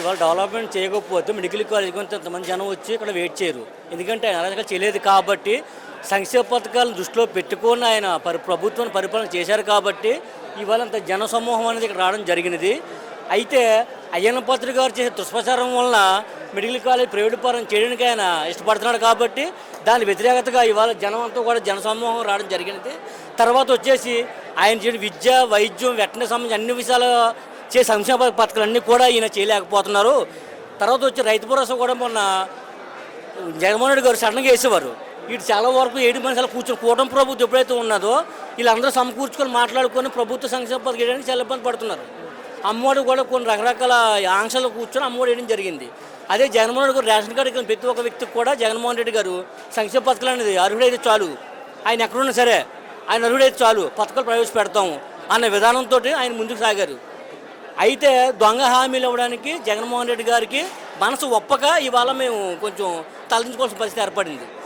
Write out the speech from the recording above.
ఇవాళ డెవలప్మెంట్ చేయకపోతే medical college కొంత ఇంతమంది జనం వచ్చి ఇక్కడ వెయిట్ చేయరు. ఎందుకంటే ఆయన అలాగే చేయలేదు కాబట్టి సంక్షేమ పథకాలను దృష్టిలో పెట్టుకొని ఆయన ప్రభుత్వాన్ని పరిపాలన చేశారు కాబట్టి ఇవాళ అంత జన సమూహం అనేది ఇక్కడ రావడం జరిగినది. అయితే అయ్యన్న పాత్రుడు గారు చేసే దుష్ప్రచారం వలన మెడికల్ కాలేజ్ ప్రైవేట్ పరం చేయడానికి ఆయన ఇష్టపడుతున్నాడు కాబట్టి దాని వ్యతిరేకతగా ఇవాళ జనం అంతా కూడా జన సమూహం రావడం జరిగినది. తర్వాత వచ్చేసి ఆయన చేయని విద్య, వైద్యం, వెటనరీ సంబంధించి అన్ని విషయాలు చేసే సంక్షేమ పథకాలన్నీ కూడా ఈయన చేయలేకపోతున్నారు. తర్వాత వచ్చి రైతు భరోసా కూడా మొన్న జగన్మోహన్ రెడ్డి గారు సడన్గా వేసేవారు. వీటి చాలా వరకు 7 మనుషులు కూర్చొని కూటమి ప్రభుత్వం ఎప్పుడైతే ఉన్నదో వీళ్ళందరూ సమకూర్చుకొని మాట్లాడుకొని ప్రభుత్వ సంక్షేమ పథకం వేయడానికి చాలా ఇబ్బంది పడుతున్నారు. అమ్మఒడి కూడా కొన్ని రకరకాల ఆంక్షలు కూర్చొని అమ్మఒడి వేయడం జరిగింది. అదే జగన్మోహన్ రెడ్డి గారు రేషన్ కార్డు ప్రతి ఒక్క వ్యక్తికి కూడా జగన్మోహన్ రెడ్డి గారు సంక్షేమ పథకాలు అనేది అర్హుడైతే చాలు, ఆయన ఎక్కడున్నా సరే ఆయన అర్హుడైతే చాలు పథకాలు ప్రవేశపెడతాము అన్న విధానంతో ఆయన ముందుకు సాగారు. అయితే దొంగ హామీలు ఇవ్వడానికి జగన్మోహన్ రెడ్డి గారికి మనసు ఒప్పక ఇవాళ మేము కొంచెం తలదించుకోవాల్సిన పరిస్థితి ఏర్పడింది.